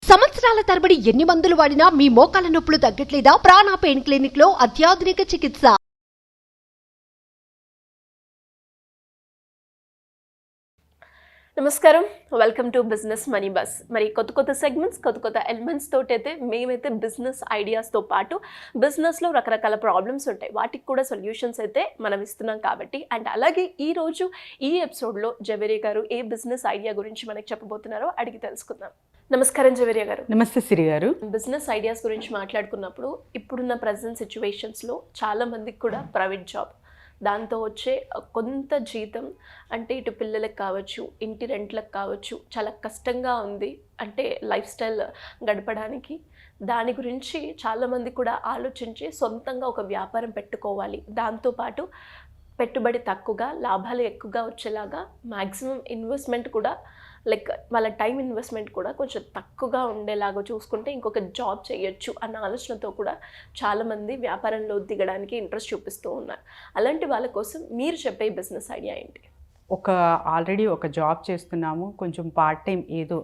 సంవత్సరాల తరబడి ఎన్ని మందులు వాడినా మీ మోకాల నొప్పులు తగ్గట్లేదా? ప్రాణ పెయిన్ క్లినిక్ లో అత్యాధునిక చికిత్స. నమస్కారం, welcome to business money bus. మరి కొత్త సెగ్మెంట్స్, కొత్త ఎలిమెంట్స్ తోటైతే మేమైతే బిజినెస్ ఐడియాస్తో పాటు బిజినెస్లో రకరకాల ప్రాబ్లమ్స్ ఉంటాయి, వాటికి కూడా సొల్యూషన్స్ అయితే మనం ఇస్తున్నాం కాబట్టి. అండ్ అలాగే ఈరోజు ఈ ఎపిసోడ్లో జవేరియా గారు ఏ బిజినెస్ ఐడియా గురించి మనకి చెప్పబోతున్నారో అడిగి తెలుసుకుందాం. నమస్కారం జవేరియా గారు. నమస్తే సిరి గారు. బిజినెస్ ఐడియాస్ గురించి మాట్లాడుకున్నప్పుడు ఇప్పుడున్న ప్రజెంట్ సిచ్యువేషన్స్లో చాలా మందికి కూడా ప్రైవేట్ జాబ్, దాంతో వచ్చే కొంత జీతం అంటే ఇటు పిల్లలకు కావచ్చు, ఇంటి రెంట్లకు కావచ్చు, చాలా కష్టంగా ఉంది. అంటే లైఫ్ స్టైల్ గడపడానికి దాని గురించి చాలామంది కూడా ఆలోచించి సొంతంగా ఒక వ్యాపారం పెట్టుకోవాలి, దాంతోపాటు పెట్టుబడి తక్కువగా లాభాలు ఎక్కువగా వచ్చేలాగా మ్యాక్సిమం ఇన్వెస్ట్మెంట్ కూడా లైక్ వాళ్ళ టైం ఇన్వెస్ట్మెంట్ కూడా కొంచెం తక్కువగా ఉండేలాగా చూసుకుంటే ఇంకొక జాబ్ చేయొచ్చు అన్న ఆలోచనతో కూడా చాలామంది వ్యాపారంలో దిగడానికి ఇంట్రెస్ట్ చూపిస్తూ ఉన్నారు. అలాంటి వాళ్ళ కోసం మీరు చెప్పే బిజినెస్ ఐడియా ఏంటి? ఆల్రెడీ ఒక జాబ్ చేస్తున్నాము, కొంచెం పార్ట్ టైం ఏదో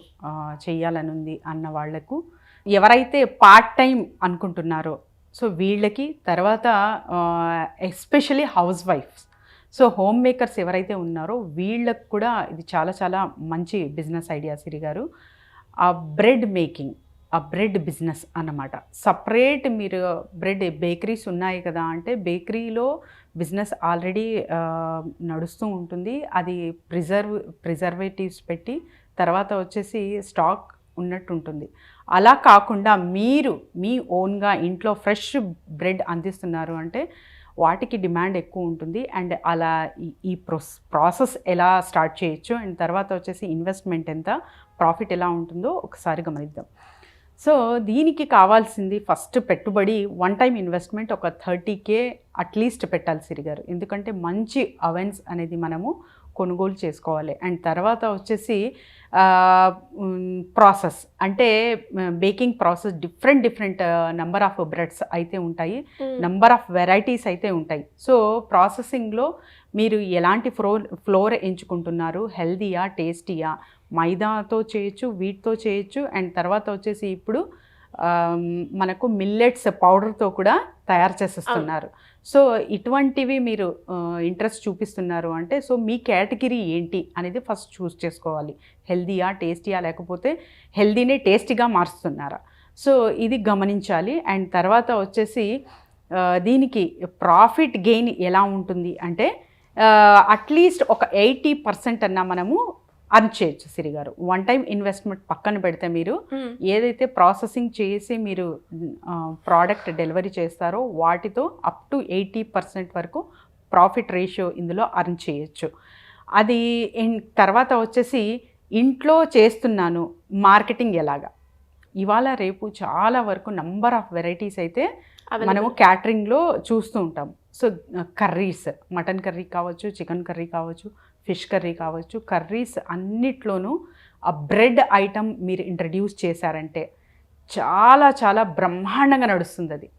చేయాలని ఉంది అన్న వాళ్లకు, ఎవరైతే పార్ట్ టైం అనుకుంటున్నారో సో వీళ్ళకి, తర్వాత ఎస్పెషలీ హౌస్ వైఫ్స్, సో హోమ్ మేకర్స్ ఎవరైతే ఉన్నారో వీళ్ళకు కూడా ఇది చాలా చాలా మంచి బిజినెస్ ఐడియా సిరి గారు. ఆ బ్రెడ్ మేకింగ్, ఆ బ్రెడ్ బిజినెస్ అన్నమాట. సపరేట్ మీరు బ్రెడ్ బేకరీస్ ఉన్నాయి కదా అంటే బేకరీలో బిజినెస్ ఆల్రెడీ నడుస్తూ ఉంటుంది. అది ప్రిజర్వేటివ్స్ పెట్టి తర్వాత వచ్చేసి స్టాక్ ఉన్నట్టు ఉంటుంది. అలా కాకుండా మీరు మీ ఓన్గా ఇంట్లో ఫ్రెష్ బ్రెడ్ అందిస్తున్నారు అంటే వాటికి డిమాండ్ ఎక్కువ ఉంటుంది. అండ్ అలా ఈ ప్రాసెస్ ఎలా స్టార్ట్ చేయొచ్చు అండ్ తర్వాత వచ్చేసి ఇన్వెస్ట్మెంట్ ఎంత, ప్రాఫిట్ ఎలా ఉంటుందో ఒకసారి గమనిద్దాం. సో దీనికి కావాల్సింది ఫస్ట్ పెట్టుబడి, వన్ టైం ఇన్వెస్ట్మెంట్ ఒక 30K అట్లీస్ట్ పెట్టాలి సిరి గారు. ఎందుకంటే మంచి అవెన్స్ అనేది మనము కొనుగోలు చేసుకోవాలి. అండ్ తర్వాత వచ్చేసి ప్రాసెస్ అంటే baking process, different number of breads అయితే ఉంటాయి, నెంబర్ ఆఫ్ వెరైటీస్ అయితే ఉంటాయి. సో ప్రాసెసింగ్లో మీరు ఎలాంటి ఫ్లోర్ ఎంచుకుంటున్నారు, హెల్దీయా, టేస్టీయా, మైదాతో చేయొచ్చు, వీట్తో చేయొచ్చు. అండ్ తర్వాత వచ్చేసి ఇప్పుడు మనకు మిల్లెట్స్ పౌడర్తో కూడా తయారు చేసేస్తున్నారు. సో ఇటువంటివి మీరు ఇంట్రెస్ట్ చూపిస్తున్నారు అంటే సో మీ కేటగిరీ ఏంటి అనేది ఫస్ట్ చూస్ చేసుకోవాలి. హెల్దీయా, టేస్టీయా, లేకపోతే హెల్దీనే టేస్టీగా మారుస్తున్నారా, సో ఇది గమనించాలి. అండ్ తర్వాత వచ్చేసి దీనికి ప్రాఫిట్ గెయిన్ ఎలా ఉంటుంది అంటే అట్లీస్ట్ ఒక 80% అన్నా మనము అర్న్ చేయొచ్చు సిరి గారు. వన్ టైం ఇన్వెస్ట్మెంట్ పక్కన పెడితే మీరు ఏదైతే ప్రాసెసింగ్ చేసి మీరు ప్రోడక్ట్ డెలివరీ చేస్తారో వాటితో అప్ టు 80% వరకు ప్రాఫిట్ రేషియో ఇందులో అర్న్ చేయొచ్చు. అది తర్వాత వచ్చేసి ఇంట్లో చేస్తున్నాను మార్కెటింగ్ ఎలాగా, ఇవాళ రేపు చాలా వరకు నంబర్ ఆఫ్ వెరైటీస్ అయితే మనము క్యాటరింగ్లో చూస్తూ ఉంటాం. సో కర్రీస్, మటన్ కర్రీ కావచ్చు, చికెన్ కర్రీ కావచ్చు, ఫిష్ కర్రీ కావచ్చు, కర్రీస్ అన్నిట్లోనూ ఆ బ్రెడ్ ఐటమ్ మీరు ఇంట్రడ్యూస్ చేశారంటే చాలా చాలా బ్రహ్మాండంగా నడుస్తుంది అది.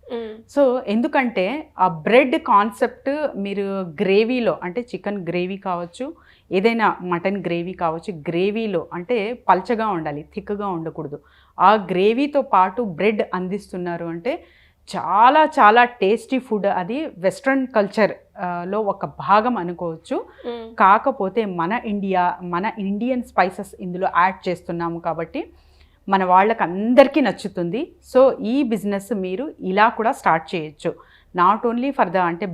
సో ఎందుకంటే ఆ బ్రెడ్ కాన్సెప్ట్ మీరు గ్రేవీలో అంటే చికెన్ గ్రేవీ కావచ్చు, ఏదైనా మటన్ గ్రేవీ కావచ్చు, గ్రేవీలో అంటే పల్చగా ఉండాలి, థిక్గా ఉండకూడదు. ఆ గ్రేవీతో పాటు బ్రెడ్ అందిస్తున్నారు అంటే చాలా చాలా టేస్టీ ఫుడ్. అది వెస్ట్రన్ కల్చర్లో ఒక భాగం అనుకోవచ్చు. కాకపోతే మన ఇండియన్ స్పైసెస్ ఇందులో యాడ్ చేస్తున్నాము కాబట్టి మన వాళ్ళకి అందరికీ నచ్చుతుంది. సో ఈ బిజినెస్ మీరు ఇలా కూడా స్టార్ట్ చేయొచ్చు. నాట్ ఓన్లీ ఫర్ ద అంటే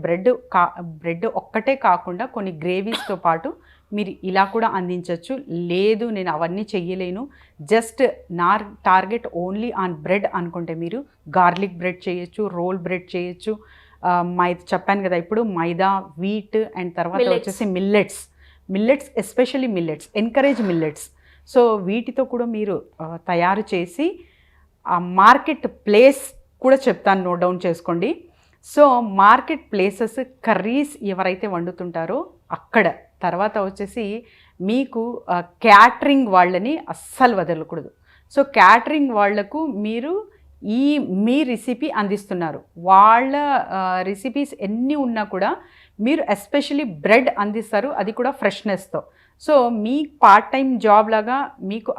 బ్రెడ్ ఒక్కటే కాకుండా కొన్ని గ్రేవీస్తో పాటు మీరు ఇలా కూడా అందించవచ్చు. లేదు నేను అవన్నీ చెయ్యలేను, జస్ట్ నా టార్గెట్ ఓన్లీ ఆన్ బ్రెడ్ అనుకుంటే మీరు గార్లిక్ బ్రెడ్ చేయొచ్చు, రోల్ బ్రెడ్ చేయొచ్చు. చెప్పాను కదా ఇప్పుడు మైదా, వీట్ అండ్ తర్వాత వచ్చేసి millets especially encourage millets. So వీటితో కూడా మీరు తయారు చేసి ఆ మార్కెట్ ప్లేస్ కూడా చెప్తాను, నోట్ డౌన్ చేసుకోండి. సో మార్కెట్ ప్లేసెస్ కర్రీస్ ఎవరైతే వండుతుంటారో అక్కడ, తర్వాత వచ్చేసి మీకు క్యాటరింగ్ వాళ్ళని అస్సలు వదలకూడదు. సో క్యాటరింగ్ వాళ్లకు మీరు మీ రెసిపీ అందిస్తున్నారు, వాళ్ళ రెసిపీస్ ఎన్ని ఉన్నా కూడా మీరు ఎస్పెషలీ బ్రెడ్ అందిస్తారు, అది కూడా ఫ్రెష్నెస్తో. సో మీ పార్ట్ టైం జాబ్ లాగా మీకు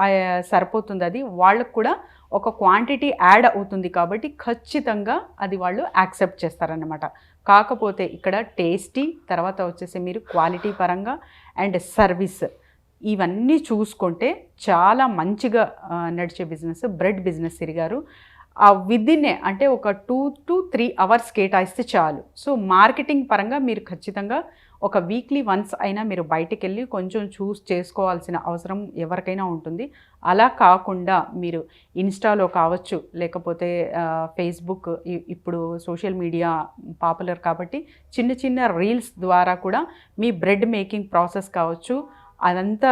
సరిపోతుంది. అది వాళ్ళకు కూడా ఒక క్వాంటిటీ యాడ్ అవుతుంది కాబట్టి ఖచ్చితంగా అది వాళ్ళు యాక్సెప్ట్ చేస్తారన్నమాట. కాకపోతే ఇక్కడ టేస్టీ, తర్వాత వచ్చేసి మీరు క్వాలిటీ పరంగా అండ్ సర్వీస్ ఇవన్నీ చూసుకుంటే చాలా మంచిగా నడిచే బిజినెస్ బ్రెడ్ బిజినెస్ సిరిగారు. విదిన్నే అంటే ఒక 2 to 3 అవర్స్ కేటాయిస్తే చాలు. సో మార్కెటింగ్ పరంగా మీరు ఖచ్చితంగా ఒక వీక్లీ వన్స్ అయినా మీరు బయటికి వెళ్ళి కొంచెం చూస్ చేసుకోవాల్సిన అవసరం ఎవరికైనా ఉంటుంది. అలా కాకుండా మీరు ఇన్స్టాలో కావచ్చు, లేకపోతే ఫేస్బుక్, ఇప్పుడు సోషల్ మీడియా పాపులర్ కాబట్టి చిన్న చిన్న రీల్స్ ద్వారా కూడా మీ బ్రెడ్ మేకింగ్ ప్రాసెస్ కావచ్చు అదంతా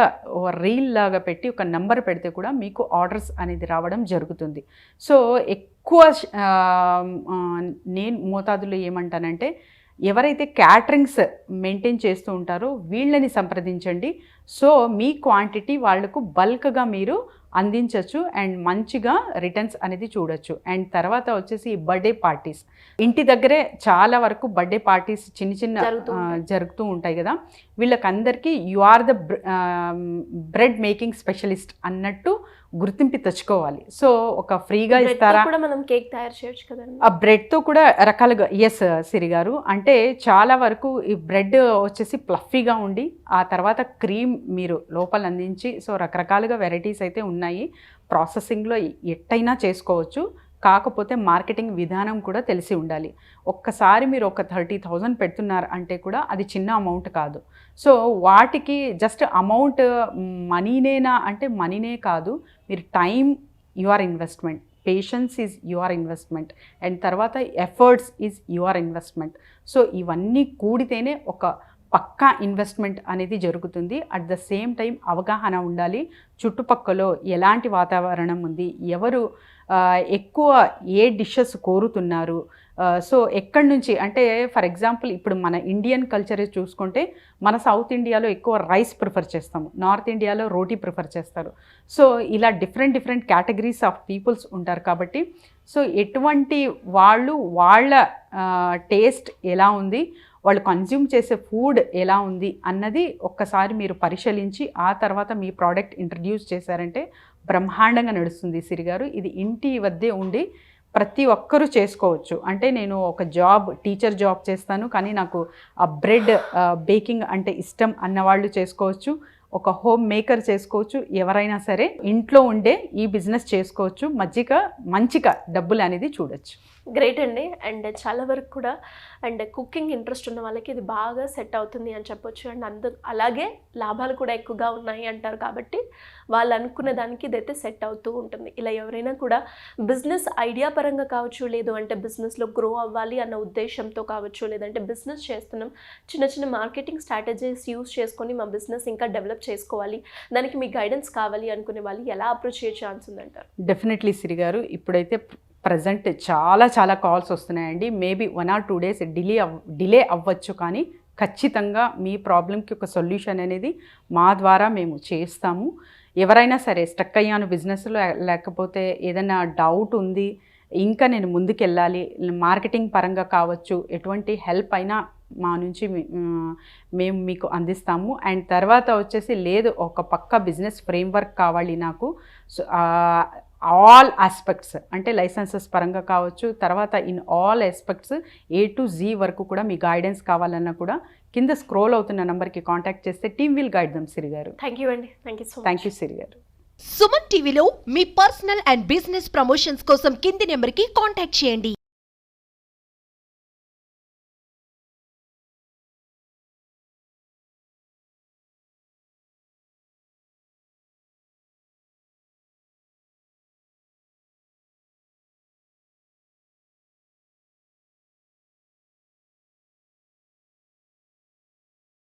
రీల్ లాగా పెట్టి ఒక నెంబర్ పెడితే కూడా మీకు ఆర్డర్స్ అనేది రావడం జరుగుతుంది. సో ఎక్కువ నేను మోతాదులో ఏమంటానంటే ఎవరైతే క్యాటరింగ్స్ మెయింటైన్ చేస్తూ ఉంటారో వీళ్ళని సంప్రదించండి. సో మీ క్వాంటిటీ వాళ్లకు బల్క్గా మీరు అందించవచ్చు అండ్ మంచిగా రిటర్న్స్ అనేది చూడొచ్చు. అండ్ తర్వాత వచ్చేసి బర్త్డే పార్టీస్, ఇంటి దగ్గరే చాలా వరకు బర్త్డే పార్టీస్ చిన్న చిన్న జరుగుతూ ఉంటాయి కదా, వీళ్ళకందరికీ you are the bread making specialist అన్నట్టు గుర్తింపు తెచ్చుకోవాలి. సో ఒక ఫ్రీగా ఇస్తారా, మనం కేక్ తయారు చేయొచ్చు కదండి ఆ బ్రెడ్తో కూడా రకాలుగా. ఎస్ సిరి గారు, అంటే చాలా వరకు ఈ బ్రెడ్ వచ్చేసి ప్లఫీగా ఉండి ఆ తర్వాత క్రీమ్ మీరు లోపల అందించి, సో రకరకాలుగా వెరైటీస్ అయితే ఉన్నాయి. ప్రాసెసింగ్లో ఎట్టయినా చేసుకోవచ్చు, కాకపోతే మార్కెటింగ్ విధానం కూడా తెలిసి ఉండాలి. ఒక్కసారి మీరు ఒక 30,000 పెడుతున్నారు అంటే కూడా అది చిన్న అమౌంట్ కాదు. సో వాటికి జస్ట్ అమౌంట్ మనీనేనా అంటే మనీనే కాదు, మీరు time your investment, patience is your investment and తర్వాత efforts is your investment. So ఇవన్నీ కూడితేనే ఒక పక్కా ఇన్వెస్ట్మెంట్ అనేది జరుగుతుంది. అట్ ద సేమ్ టైం అవగాహన ఉండాలి, చుట్టుపక్కల ఎలాంటి వాతావరణం ఉంది, ఎవరు ఎక్కువ ఏ డిషెస్ కోరుతున్నారు, సో ఎక్కడి నుంచి అంటే ఫర్ ఎగ్జాంపుల్ ఇప్పుడు మన ఇండియన్ కల్చర్ చూసుకుంటే మన సౌత్ ఇండియాలో ఎక్కువ రైస్ ప్రిఫర్ చేస్తాము, నార్త్ ఇండియాలో రోటీ ప్రిఫర్ చేస్తారు. సో ఇలా డిఫరెంట్ కేటగిరీస్ ఆఫ్ పీపుల్స్ ఉంటారు కాబట్టి సో ఎటువంటి వాళ్ళు వాళ్ళ టేస్ట్ ఎలా ఉంది, వాళ్ళు కన్జ్యూమ్ చేసే ఫుడ్ ఎలా ఉంది అన్నది ఒక్కసారి మీరు పరిశీలించి ఆ తర్వాత మీ ప్రోడక్ట్ ఇంట్రడ్యూస్ చేశారంటే బ్రహ్మాండంగా నడుస్తుంది సిరిగారు. ఇది ఇంటి వద్దే ఉండి ప్రతి ఒక్కరూ చేసుకోవచ్చు. అంటే నేను ఒక టీచర్ జాబ్ చేస్తాను కానీ నాకు ఆ బ్రెడ్ బేకింగ్ అంటే ఇష్టం అన్నవాళ్ళు చేసుకోవచ్చు, ఒక హోమ్ మేకర్ చేసుకోవచ్చు, ఎవరైనా సరే ఇంట్లో ఉండే ఈ బిజినెస్ చేసుకోవచ్చు, మంచిగా డబ్బులు అనేది చూడొచ్చు. గ్రేట్ అండి. అండ్ చాలా వరకు కూడా అండ్ కుకింగ్ ఇంట్రెస్ట్ ఉన్న వాళ్ళకి ఇది బాగా సెట్ అవుతుంది అని చెప్పొచ్చు. అండ్ అలాగే లాభాలు కూడా ఎక్కువగా ఉన్నాయి అంటారు కాబట్టి వాళ్ళు అనుకున్న దానికి ఇదైతే సెట్ అవుతూ ఉంటుంది. ఇలా ఎవరైనా కూడా బిజినెస్ ఐడియా పరంగా కావచ్చు, లేదు అంటే బిజినెస్లో గ్రో అవ్వాలి అన్న ఉద్దేశంతో కావచ్చు, లేదంటే బిజినెస్ చేస్తున్నాం చిన్న మార్కెటింగ్ స్ట్రాటజీస్ యూస్ చేసుకొని మా బిజినెస్ ఇంకా డెవలప్ చేసుకోవాలి, దానికి మీ గైడెన్స్ కావాలి అనుకునే వాళ్ళు ఎలా అప్రోచ్ అయ్యే ఛాన్స్ ఉందంటారు? డెఫినెట్లీ సిరి గారు, ఇప్పుడైతే ప్రజెంట్ చాలా కాల్స్ వస్తున్నాయండి. మేబీ 1 or 2 days డిలే అవ్వచ్చు, కానీ ఖచ్చితంగా మీ ప్రాబ్లంకి ఒక సొల్యూషన్ అనేది మా ద్వారా మేము చేస్తాము. ఎవరైనా సరే స్టక్ అయ్యాను బిజినెస్లో, లేకపోతే ఏదైనా డౌట్ ఉంది, ఇంకా నేను ముందుకెళ్ళాలి, మార్కెటింగ్ పరంగా కావచ్చు, ఎటువంటి హెల్ప్ అయినా మా నుంచి మేము మీకు అందిస్తాము. అండ్ తర్వాత వచ్చేసి లేదు ఒక పక్క బిజినెస్ ఫ్రేమ్వర్క్ కావాలి నాకు, సో ఆల్ ఆస్పెక్ట్స్ అంటే లైసెన్సెస్ పరంగా కావచ్చు, తర్వాత in all aspects A to Z వరకు కూడా మీ గైడెన్స్ కావాలన్నా కూడా కింద స్క్రోల్ అవుతున్న నెంబర్కి కాంటాక్ట్ చేస్తే టీమ్ విల్ గైడ్ దమ్ సిరి గారు. థ్యాంక్ యూ అండి. థ్యాంక్ యూ సిరి గారు. సుమన్ టీవీలో మీ పర్సనల్ అండ్ బిజినెస్ ప్రమోషన్స్ కోసం కింది నెంబర్కి కాంటాక్ట్ చేయండి.